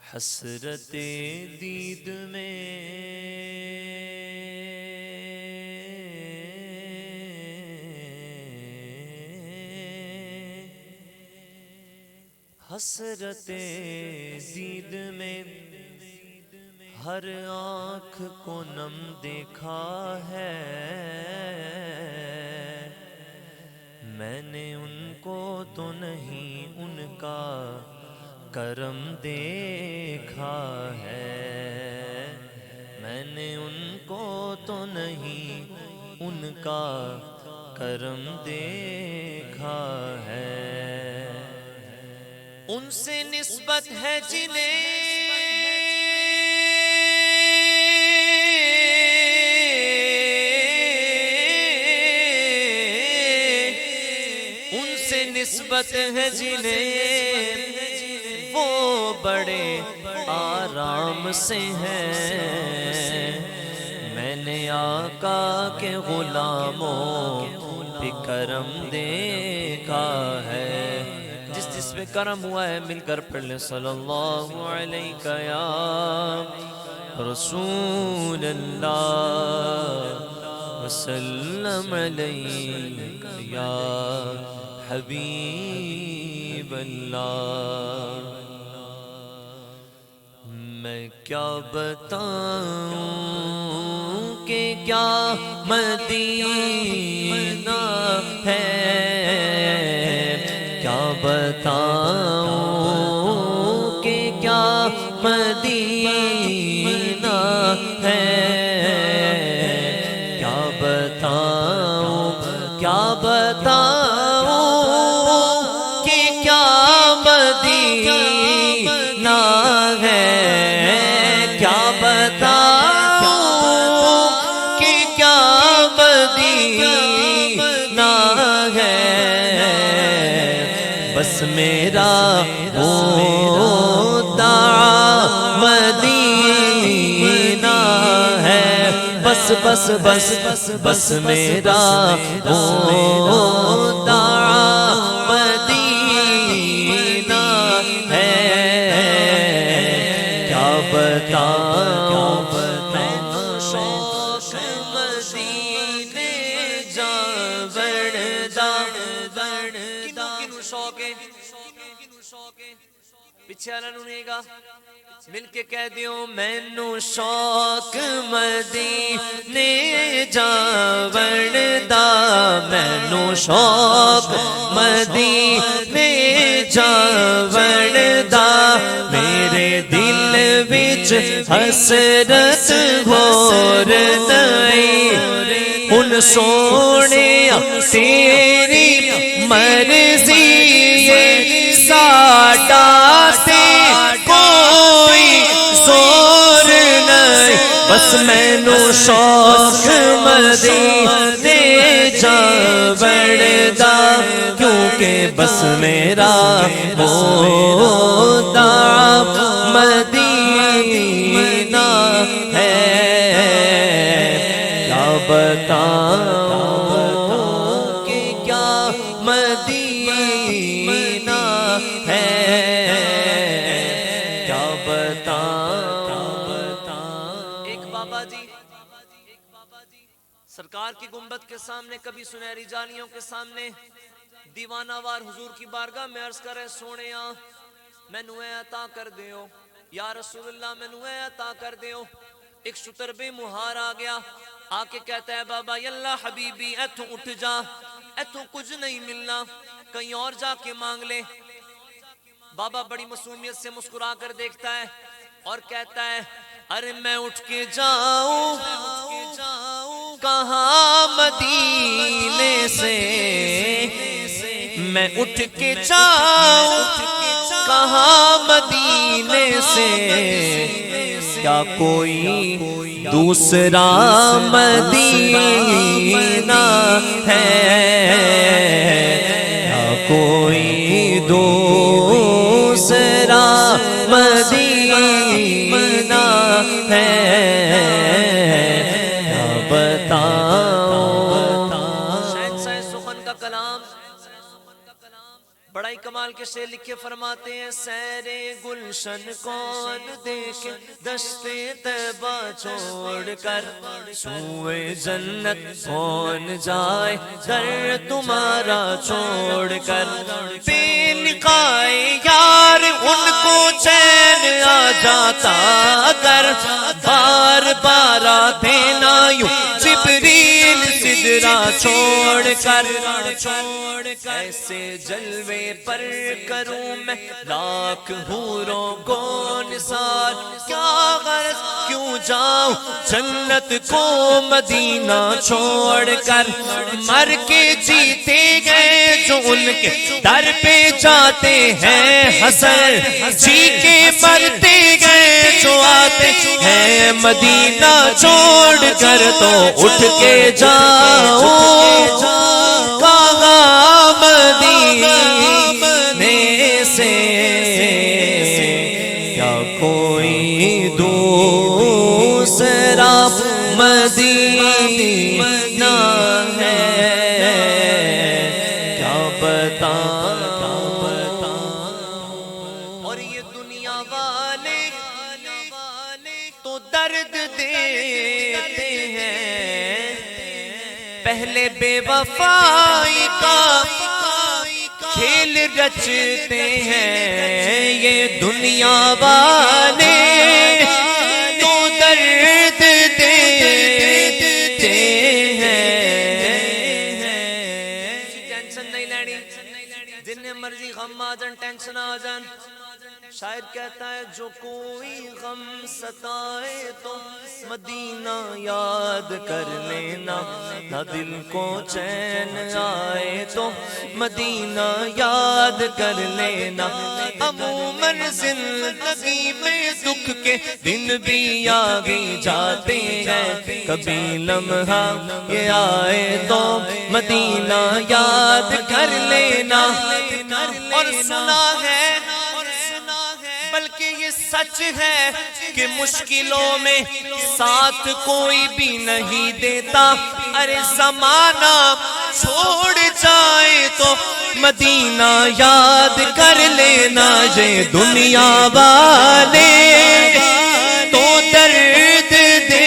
حسرت دید میں حسرت دید میں ہر آنکھ کو نم دیکھا ہے، میں نے ان کو تو نہیں ان کا کرم دیکھا ہے، میں نے ان کو تو نہیں ان کا کرم دیکھا ہے۔ ان سے نسبت ہے جنہیں ان سے نسبت ہے جنہیں وہ بڑے آرام سے ہیں، میں نے آقا کے غلاموں پہ کرم دیکھا ہے۔ جس جس پہ کرم ہوا ہے مل کر پڑھ لیں صلی اللہ علیہ یا رسول اللہ وسلم علیک یا حبیب اللہ۔ میں کیا بتاؤں کہ کیا مدینہ ہے، کیا بتاؤں کہ کیا مدینہ ہے، کیا بتاؤں کیا بتاؤں کہ کیا مدینہ ہے، کیا بتاؤں کہ کیا مدینہ ہے، بس میرا ہوتا مدینہ ہے، بس بس بس بس میرا ہوتا مدینہ ہے، کیا بتاؤں میں شوق مدینے جا بڑھدا کنو شوق ہے پیچھے والا نونے گا مل کے کہہ دیو مینو شوق مدینے جا بڑھدا، مینو شوق مدینے جا بڑھدا، میرے دل وچ حسرت گھور نہیں، ان سونے تیری مرضی ساڈا تے کوئی زور نہیں، بس مینو شوق مدینے جا بڑھدا، کیونکہ بس میرا ہوتا مدینہ ہے، کیا بتاؤں کہ کیا مدینہ ہے، کیا بتاؤں۔ ایک بابا جی سرکار کی گنبد کے سامنے، کبھی سنہری جالیوں کے سامنے دیوانہ وار حضور کی بارگاہ میں عرض کرے سونیا مینو اے عطا کر دیو، یا رسول اللہ مینو اے عطا کر دیو۔ ایک شتر بے مہار آ گیا، آ کے کہتا ہے بابا یاللہ حبیبی ایتھوں اٹھ جا، ایتھوں کچھ نہیں ملنا، کہیں اور جا کے مانگ لے۔ بابا بڑی معصومیت سے مسکرا کر دیکھتا ہے اور کہتا ہے ارے میں اٹھ کے جاؤں کہاں مدینے سے، میں اٹھ کے جاؤں کہاں مدینے سے، کیا کوئی دوسرا مدینہ ہے، کیا کوئی دوسرا مدینہ ہے، کیا بتاؤں۔ شاید سخن کا کلام بڑا ہی کمال اقبال کے شعر لکھے فرماتے ہیں سیرے گلشن کون دیکھے دشتے طیبہ چھوڑ کر سوئے جنت کون جائے در تمہارا چھوڑ کر بے لقائے یار ان کو چین آ جاتا اگر بار بار آتے نہ یوں جبریل سدرا چھوڑ کر ایسے جلوے پر کروں میں لاکھ حوروں کو نثار کیا غرض کیوں جاؤں جنت کو مدینہ چھوڑ کر مر کے جیتے گئے جو ان کے در پہ جاتے ہیں حسن جی کے مرتے گئے جو آتے ہیں مدینہ چھوڑ کر تو اٹھ کے جاؤ کہاں مدینے سے کیا کوئی دوسرا مدینہ ہے کیا بتاؤں اور یہ دنیا والے تو درد دیتے ہیں پہلے بے وفائی کا کھیل رچتے ہیں یہ دنیا والے تو درد دیتے ہیں ٹینشن نہیں لینی جن مرضی غم آ جان ٹینشن آ جان شاعر کہتا ہے جو کوئی غم ستائے تو مدینہ یاد کر لینا نہ دل کو چین آئے تو مدینہ یاد کر لینا عموماً زندگی میں دکھ کے دن بھی آگے جاتے ہیں کبھی لمحہ یہ آئے تو مدینہ یاد کر لینا اور سنا ہے بلکہ یہ سچ ہے کہ مشکلوں میں ساتھ کوئی بھی نہیں دیتا ارے زمانہ چھوڑ جائے تو مدینہ یاد کر لینا یہ دنیا والے تو درد دیتے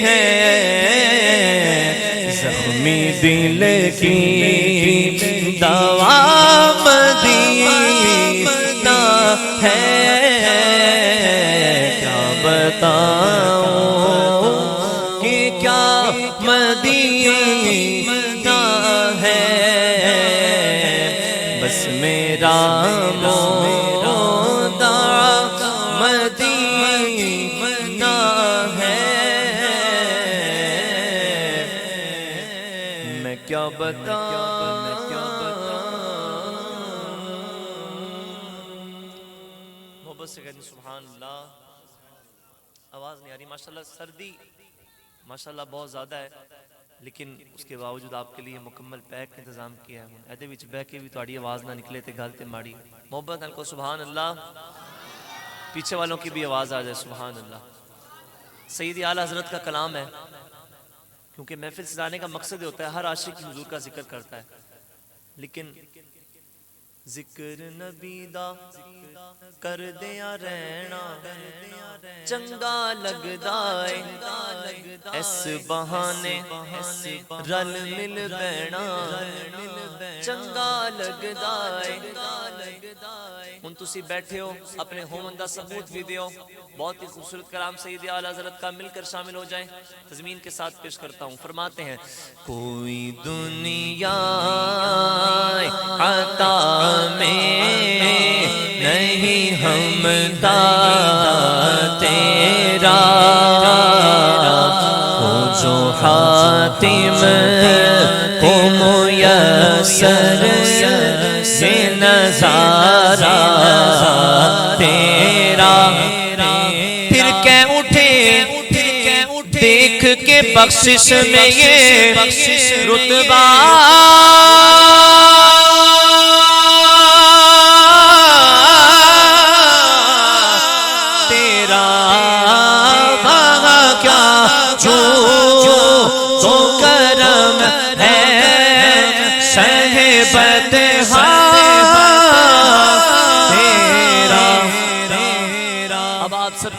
ہیں زخمی دل کی دوا مدینہ ہے کیا بتاؤں کہ کیا مدینہ ہے بس میرا مولا مدینہ ہے میں کیا بتاؤں سبحان اللہ آواز نہیں آ رہی ماشاءاللہ سردی ماشاءاللہ بہت زیادہ ہے لیکن اس کے باوجود آپ کے لیے مکمل پیک انتظام کیا ہے ایدے وچ بہ کے بھی تہاڈی آواز نہ نکلے تے گل تے ماڑی محبت نال کو سبحان اللہ پیچھے والوں کی بھی آواز آ جائے سبحان اللہ سیدی اعلیٰ حضرت کا کلام ہے کیونکہ محفل سجانے کا مقصد ہوتا ہے ہر عاشق حضور کا ذکر کرتا ہے لیکن ذکر نبی دا کر دیا رہنا چنگا لگدا ہے اس بہانے رل مل بینا چنگا لگدا ہے ہن تسی بیٹھے ہو اپنے ہومن دا ثبوت بھی دیو بہت ہی خوبصورت کلام سیدی اعلیٰ حضرت کا مل کر شامل ہو جائیں تضمین کے ساتھ پیش کرتا ہوں فرماتے ہیں کوئی دنیا عطا میں نہیں ہمتا تیرا وہ جو حاتم کو میسر سے نظارہ تیرا پھر کہ اٹھے دیکھ کے بخشش میں یہ رتبہ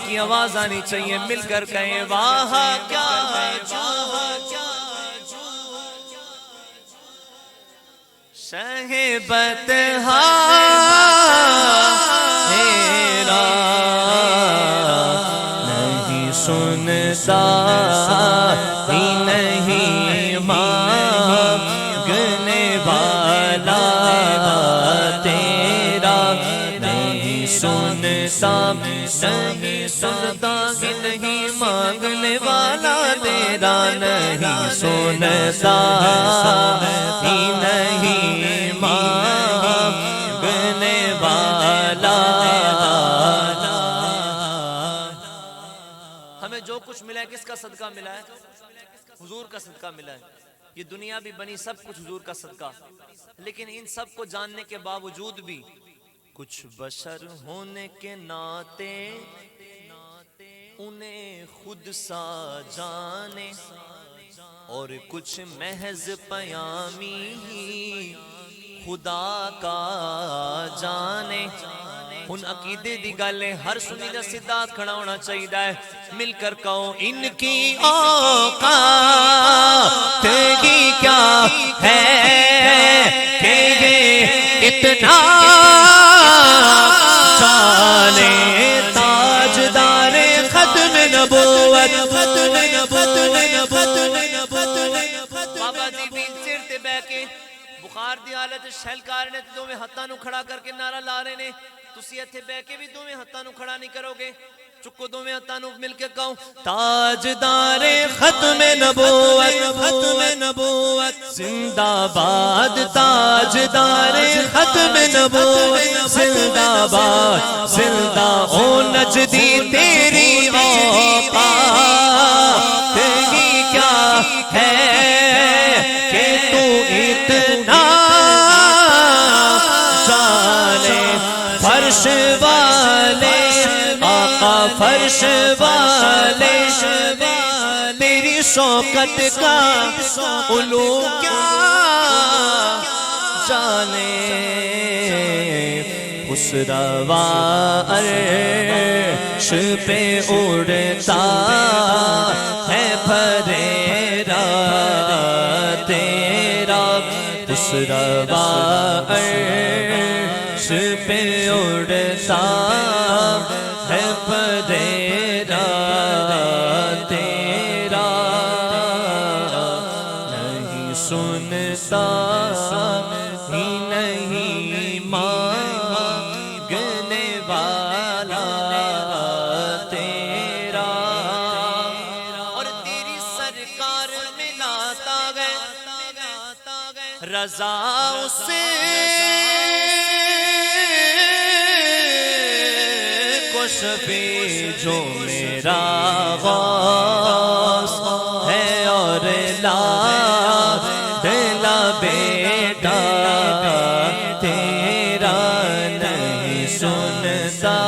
کی آواز آنی چاہیے، مل کر کہیں واہ کیا شہ بطحا تیرا نہیں سنتا ہی نہیں مانگنے والا تیرا نہیں سنتا نہیں سنتا ہی نہیں مانگنے والا تیرا نہیں سنتا ہی نہیں مانگنے والا۔ ہمیں جو کچھ ملا ہے کس کا صدقہ ملا ہے؟ حضور کا صدقہ ملا ہے۔ یہ دنیا بھی بنی سب کچھ حضور کا صدقہ، لیکن ان سب کو جاننے کے باوجود بھی کچھ بشر ہونے کے ناطے انہیں خود سا جانے، اور کچھ محض پیامی خدا کا جانے۔ ان عقیدے دی گالیں ہر سنی دا سدھات کھڑا ہونا چاہیے، مل کر کہو ان کی اوقات ہی کیا ہے کہ یہ اتنا جانے تاجدار ختم نبوت۔ بابا جی بین سر تے بہ کے بخار دی حالت شہلکار نے دو میں ہتھاں نو کھڑا کر کے نعرہ لا رہے نے، تسی ایتھے بہ کے بھی دو میں ہتھاں نو کھڑا نہیں کرو گے؟ چکو دو میں ہتھاں نو مل کے کہو تاجدار ختم نبوت زندہ باد، تاجدار ختم نبوت زندہ باد، زندہ او نجدی تیری اوقات ہی کیا ہے کہ تو اتنا جانے۔ فرش والے آقا فرش والے تیری شوکت کا علوم کیا جانے۔ اس روا عرش پہ اڑتا ہے پھریرا تیرا، اس روا عرش پہ اڑتا ہے پھریرا تیرا، نہیں سنتا ہی نہیں مانگنے والا تیرا، اور تیری سرکار ملاتا گئے رضا اسے کو شفیع جو میرا غوث ہے، اور لا دلا بیٹا تیرا نہیں سنتا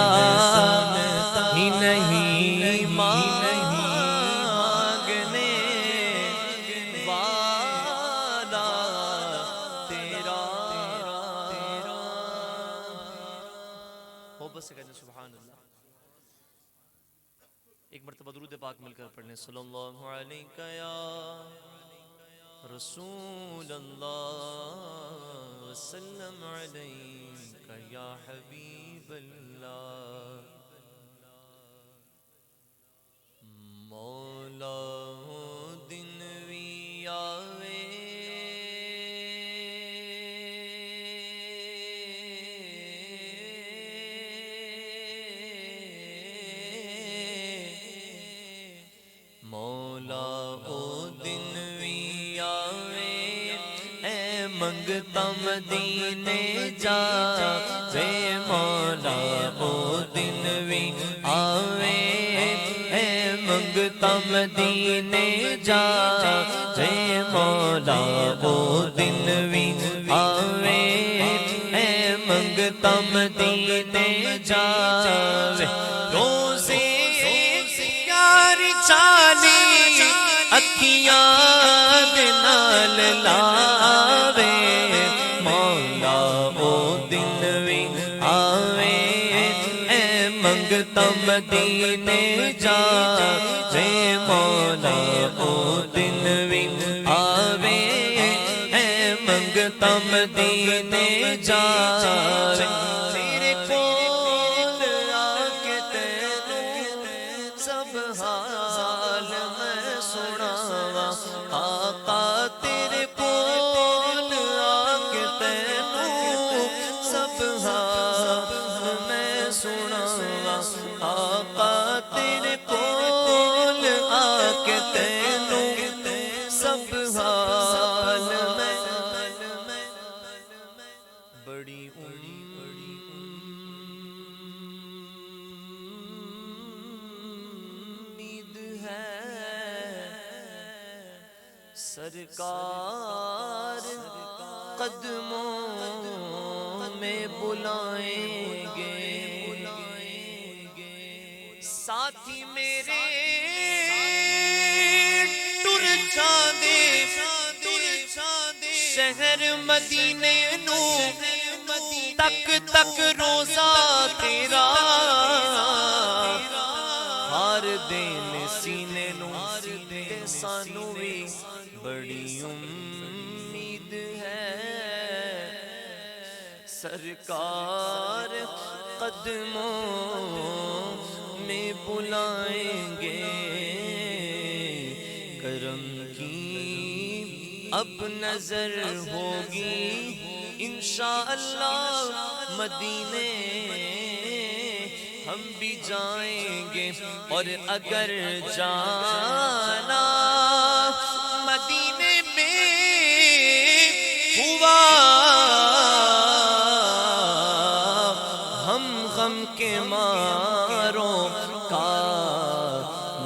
ہی نہیں مانگنے والا تیرا۔ محبت سے کہتے سبحان اللہ۔ ایک مرتبہ درود پاک مل کر پڑھنے صلی اللہ علیہ یا رسول اللہ وسلم علیک یا حبیب اللہ۔ مولا دن وی آوے منگتا مدینے جاوے، مولا او دن وی آوے، اے منگتا مدینے جاوے، مولا او دن وی آوے، اے منگتا مدینے جاوے۔ روزے یار چالی اکھیاں دے نال لاوے، مولا او دن وی آوے، اے منگتا مدینے جا رے مولا او دن بھی آوے اے منگتا مدینے جا تیرے کول آ کے تینوں سب حال میں سناواں آقا تیرے کول آ کے تینوں سب حال میں سناواں آقا تیرے کول آ کے تینوں سب حال میں بڑی امید ہے سرکار قدموں میں بلائیں گے ساتھی میرے ٹر چاندے شہر مدینے نو تک تک روزہ تیرا ہار دین سینے نو تے سانو بھی بڑی امید ہے سرکار قدموں میں بلائیں گے کرم کی اب نظر ہوگی انشاءاللہ مدینے ہم بھی جائیں گے اور اگر جانا مدینے میں ہوا ہم غم کے ماروں کا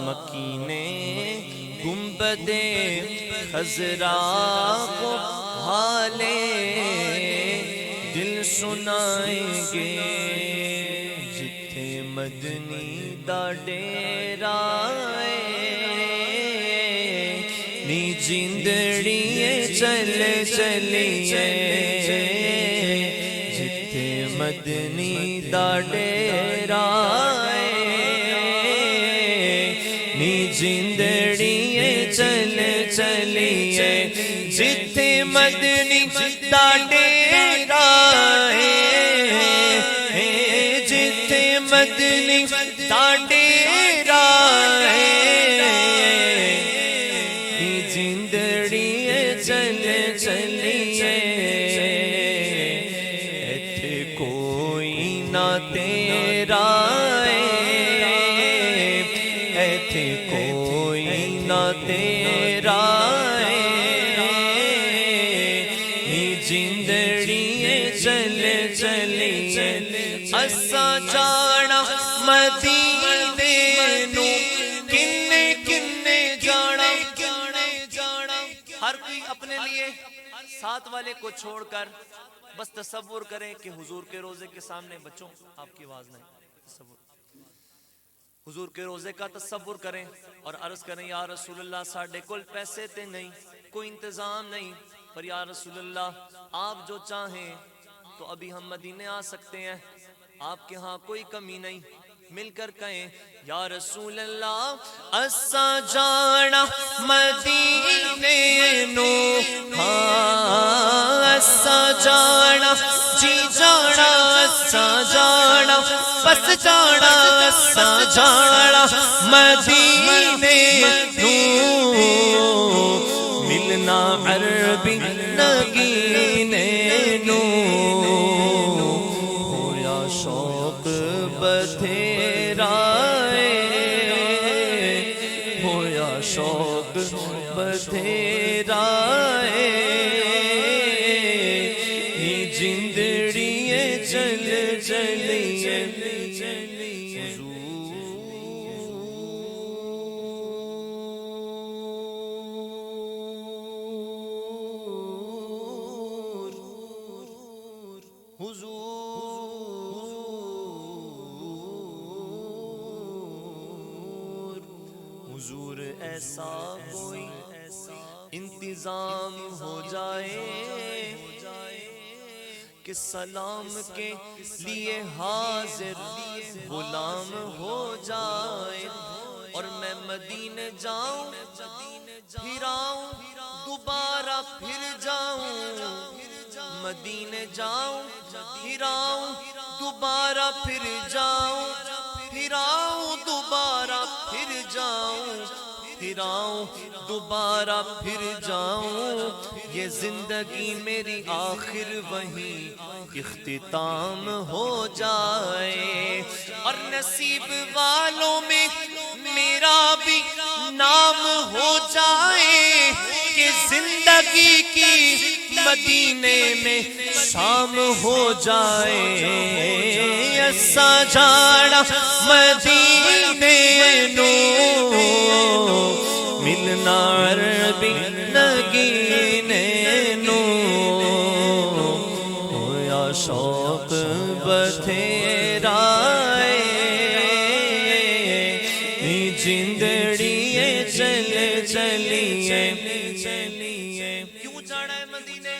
مکینے گنبدے خضرا کو حالے دل سنائیں گے جتھے مدنی دا ڈیرا نی جندڑیے چل چلیے جتھے مدنی دا ڈیرا نی جندڑیے چل چلیے جتھے مدنی دا ڈیرا جتھے مدنی دا ڈیرا جندڑیے چل چلیے ایتھے کوئی نہ تیرا ایتھے کوئی نہ تیرا جندڑیے چل چلیے اسا جانا مدینے نو کنے کنے جانا ہر کوئی اپنے لیے ساتھ والے کو چھوڑ کر بس تصور کریں کہ حضور کے روزے کے سامنے بچوں آپ کی آواز نہیں تصور حضور کے روزے کا تصور کریں اور عرض کریں یا رسول اللہ ساڑھے کل پیسے تے نہیں کوئی انتظام نہیں پر یا رسول اللہ آپ جو چاہیں تو ابھی ہم مدینے آ سکتے ہیں آپ کے ہاں کوئی کمی نہیں مل کر کہیں یا رسول اللہ اسا جانا مدینے نو اسا جانا جی جانا اسا جانا بس جانا اسا جانا مدینے نو ملنا عربی نگینے نو ہویا شوق بتھیرا ہویا شوق بتھیرا جندڑیے چل چلیے حضور ایسا کوئی انتظام ہو جائے کہ سلام کے لیے حاضر غلام غلام ہو جائے اور میں مدینے جاؤں پھر آؤں دوبارہ پھر جاؤں مدینے جاؤں پھر آؤں دوبارہ پھر جاؤں پھر آؤں دوبارہ پھر جاؤں پھر آؤں دوبارہ پھر جاؤں یہ زندگی میری آخر وہیں اختتام ہو جائے اور نصیب والوں میں میرا بھی نام ہو جائے کہ زندگی کی مدینے میں شام ہو جائے ایسا جاڑا مدینے نو ملنا عربی نگینے نو ہویا شوق بتھیرا جندڑیے چلے چلیے کیوں جانا ہے مدینے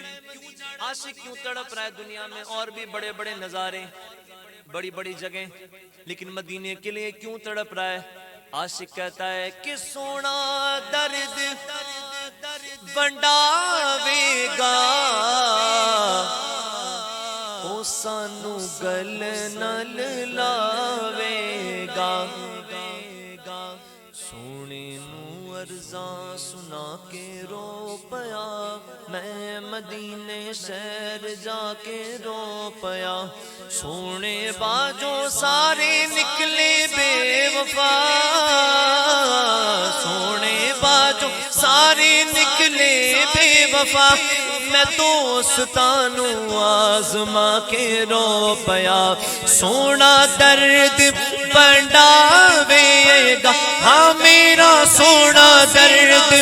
عاشق کیوں تڑپ رہا ہے دنیا میں اور بھی بڑے بڑے نظارے بڑی بڑی جگہیں لیکن مدینے کے لیے کیوں تڑپ رہا ہے عاشق کہتا ہے کہ سونا درد بنڈاوے گا او سانو گل نل لاوے گا سونے نو عرضاں سنا کے رو پیا میں مدینے شہر جا کے رو پیا سونے باجو سارے نکلے بے وفا سونے باجو سارے نکلے بے وفا میں دوستانو آزما کے رو پیا سونا درد بنڈاوے گا ہاں میرا سونا درد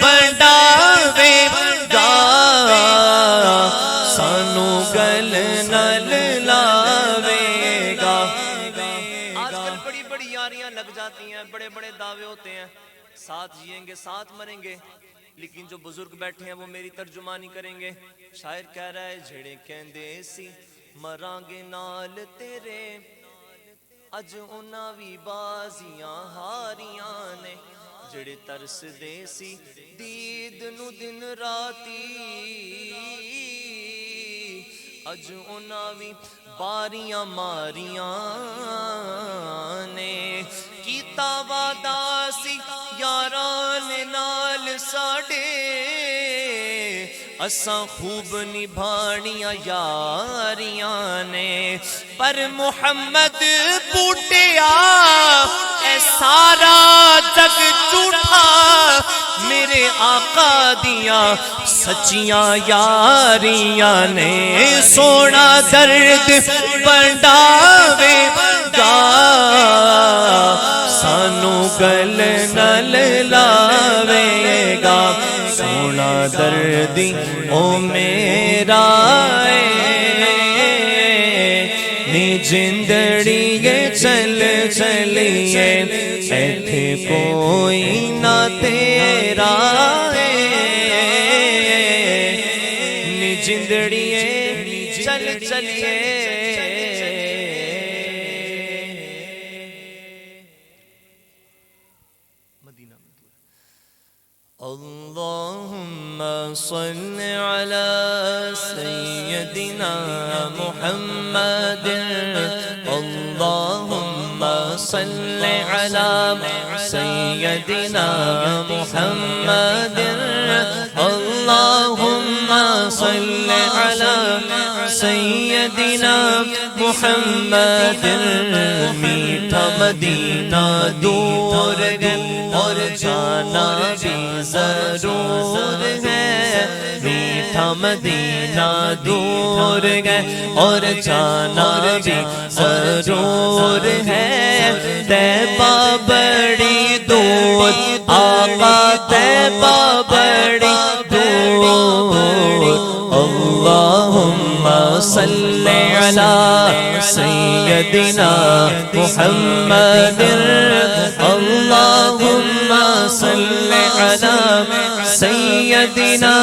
بنڈاوے گا سانو گل نل لاوے گا آج کل بڑی بڑی یاریاں لگ جاتی ہیں بڑے بڑے دعوے ہوتے ہیں ساتھ جئیں گے ساتھ مریں گے لیکن جو بزرگ بیٹھے ہیں وہ میری ترجمانی کریں گے شاعر کہہ رہا ہے جھڑے کہندے سی مرانگے نال تیرے اج انہاں وی بازیاں ہاریاں نے جڑے ترس دے سی دید نو دن راتی اج انہاں وی باریاں ماریاں نے کیتا وعدہ سی یاران نال ساڈے اساں خوب نبھانیاں یاریاں نے پر محمد بوٹیا اے سارا جگ جھوٹا میرے آقا دیاں سچیاں یاریاں نے سونا درد بنڈاوے گا سانو گل نل لاوے گا سونا دردی او میرا نی جندڑیے چل چلیے ایتھے کوئی نہ تیرا نی جندڑیے چل چلیے اللہم صل علی سیدنا محمد اللہم صل علی سیدنا محمد اللہم صل علی سیدنا محمد میٹھا مدینہ دور اور جانا بھی ضرور ہے میٹھا مدینہ دور ہے اور جانا بھی ضرور ہے طیبہ بڑی دور آقا طیبہ بڑی دور اللہم صل علی سیدنا محمد اللہم صل علی سیدنا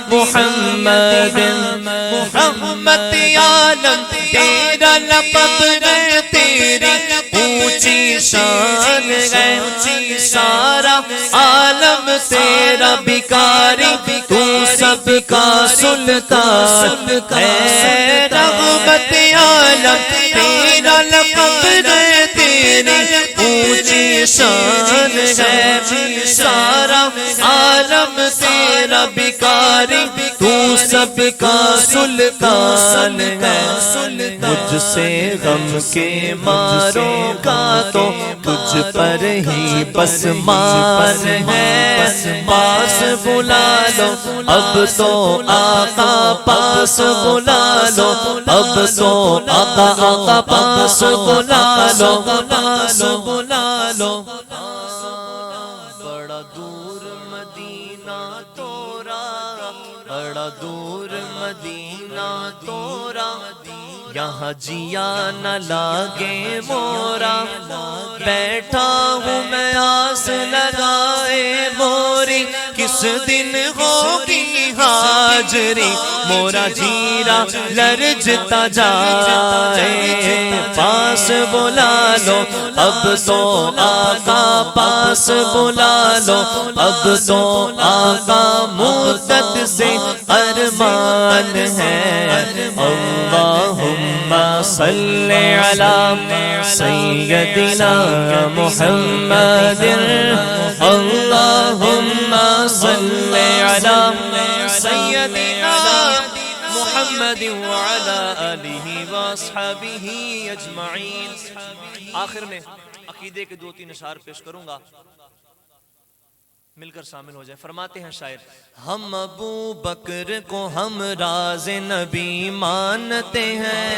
محمد محمد عالم تیرا لقب ہے تیری اونچی شان ہے سارا عالم تیرا بھکاری تو سب کا سلطان ہے رغبت عالم تیرا لقب ہے تیری اونچی شان ہے سارا عالم تیرا بھکاری تو سب کا سلطان ہے مجھ سے غم کے ماروں کا تو تجھ پر ہی بس مان ہے پاس بلا لو اب تو آقا پاس بلا لو اب تو آقا پاس بلا لو پاس بلا لو بڑا دور مدینہ تورا بڑا دور مدینہ تورا یہاں جیا نہ لاگے مورا بیٹھا ہوں میں آس لگائے موری کس دن ہوگی حاضری مورا جیرا لرجتا جائے پاس بلا لو اب تو آقا پاس بلا لو اب تو آقا مدت سے ارمان ہے اللہم صلی علی سیدنا محمد اللہم صلی علی سیدنا محمد وعلی آلہ واصحابہ اجمعین۔ آخر میں عقیدے کے 2-3 اشعار پیش کروں گا، مل کر شامل ہو جائے۔ فرماتے ہیں شاعر، ہم ابو بکر کو ہم راز نبی مانتے ہیں،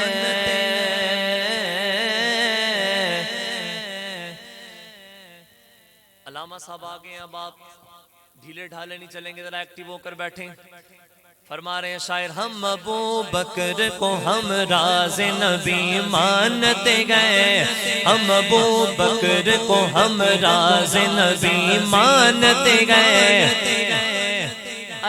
علامہ صاحب آگے ہیں، اب آپ ڈھیلے ڈھالے نہیں چلیں گے، ذرا ایکٹیو ہو کر بیٹھیں۔ فرما رہے ہیں شاعر، ہم ابو بکر کو ہم راز نبی مانتے گئے، ہم ابو بکر کو ہم راز نبی مانتے گئے،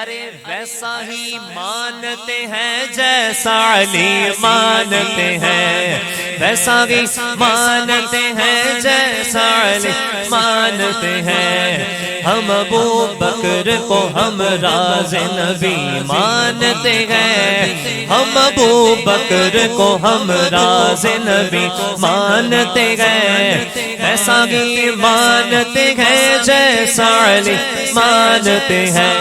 ارے ویسا ہی مانتے ہیں جیسا علی مانتے ہیں، ویسا ہی مانتے ہیں جیسا علی مانتے ہیں، ہم ابو بکر کو ہم راز نبی مانتے ہیں، ہم ابو بکر کو ہم راز نبی مانتے گئے، ایسا ہی مانتے ہیں جیسا علی مانتے ہیں،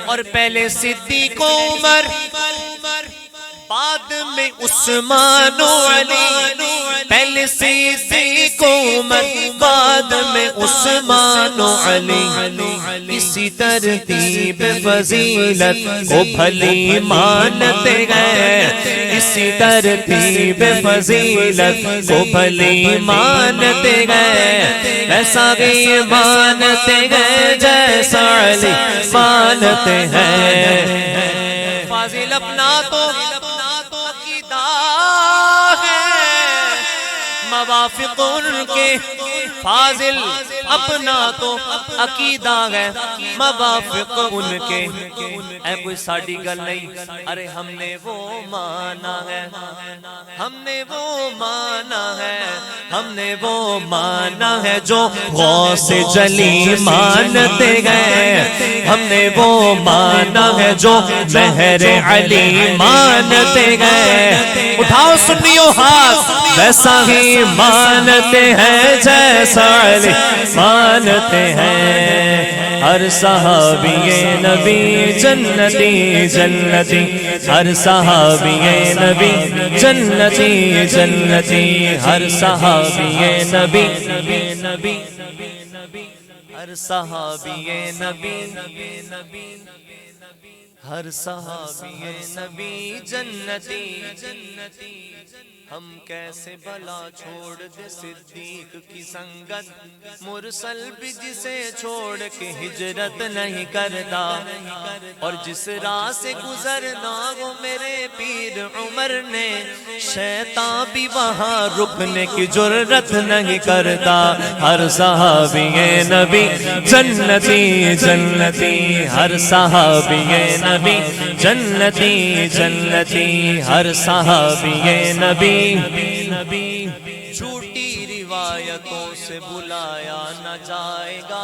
اور پہلے صدیق و عمر بعد میں عثمان و علی، پہلے صدیق و عمر بعد میں عثمان و علی، اسی ترتیب فضیلت کو بھلی مانتے گئے، اسی ترتیب فضیلت کو بھلی مانتے گئے، ایسا بھی مانتے گئے جیسا علی مانتے ہیں، فاضل اپنا تو عقیدہ ہے، موافق ان کے فاضل اپنا تو عقیدہ ہے، موافق ان کے، اے کوئی ساڑی گل نہیں، ارے ہم نے وہ مانا ہے، ہم نے وہ مانا ہے، ہم نے وہ مانا ہے جو غوث جلی مانتے گئے، ہم نے وہ مانا ہے جو مہر علی مانتے گئے، اٹھاؤ سنیو ہاتھ، ویسا ہی مانتے ہیں جیسا علی مانتے ہیں، ہر صحابی نبی جنتی جنتی، ہر صحابی نبی جنتی جنتی، ہر صحابی نبی نبی، ہر صحابی نبی، ہر صحابی نبی جنتی، ہم کیسے بلا چھوڑ دے صدیق کی سنگت، مرسل بھی جسے چھوڑ کے ہجرت نہیں کرتا، اور جس راہ سے گزرنا وہ میرے پیر عمر نے، شیطان بھی وہاں رکنے کی جرت نہیں کرتا، ہر صحابی نبی جنتی جنتی، ہر صحابی نبی جنتی جنتی، ہر صحابی نبی جھوٹی روایتوں سے بلایا نہ جائے گا،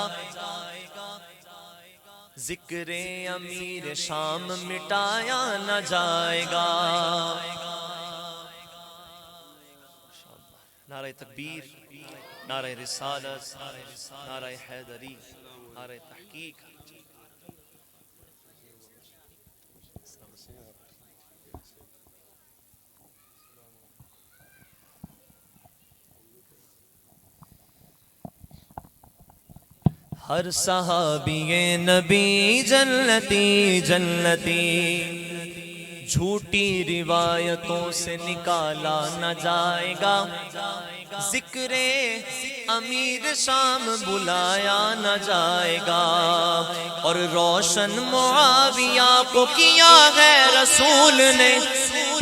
ذکر امیر شام مٹایا نہ جائے گا۔ نعرہ تکبیر، نعرہ رسالت، نعرہ حیدری، نعرہ تحقیق۔ ہر صحابی نبی جنتی جنتی، جھوٹی روایتوں سے نکالا نہ جائے گا، ذکر امیر شام بلایا نہ جائے گا، اور روشن معاویہ کو کیا ہے رسول نے،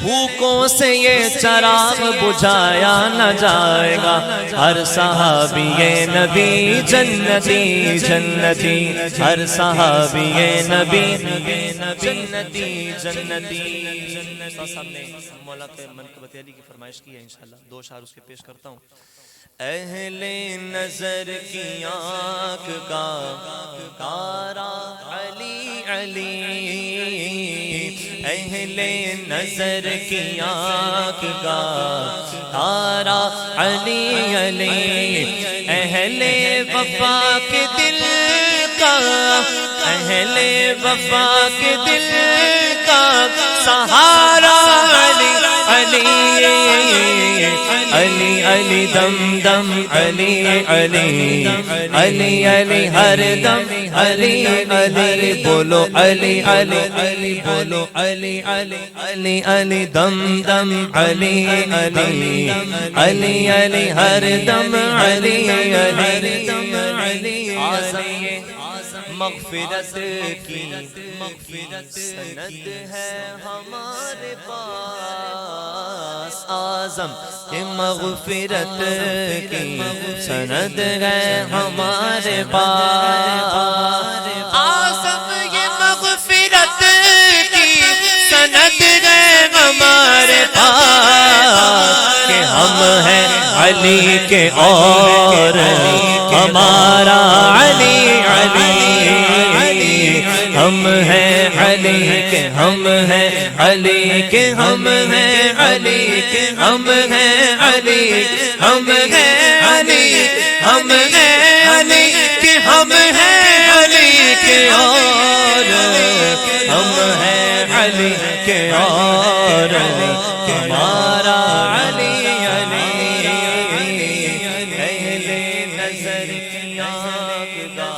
بھوکوں سے یہ چراغ بجھایا نہ جائے گا۔ ہر صحابی نبی جنتی جنتی، ہر صحابی نبی جنتی جنتی۔ صاحب نے مولا کے منقبت علی کی فرمائش کی ہے، انشاءاللہ دو اشعار اس کے پیش کرتا ہوں۔ اہل نظر کی آنکھ کا تارا علی علی، اہل نظر کی آنکھ کا تارا علی علی، اہل وفا کے دل کا، اہل وفا کے دل کا سہارا علی علی علی علی دم دم علی علی علی علی ہر دم علی علی، بولو علی علی علی، بولو علی علی علی علی دم دم علی علی علی علی ہر دم علی علی دم علی علی۔ مغفرت کی سند ہے ہمارے پاس، اعظم یہ مغفرت کی سند ہے ہمارے پاس، اعظم یہ مغفرت کی سند ہے ہمارے پاس، کہ ہم ہیں علی کے اور ہمارا علی علی، ہم ہیں علی کے، ہم ہیں علی کے، ہم ہیں علی کے، ہم ہیں علی، ہم ہیں علی، ہم ہیں علی کے، ہم ہیں علی کے اور ہم ہیں علی کے اور ہمارا علی علی، اہل نظر کی آنکھ کا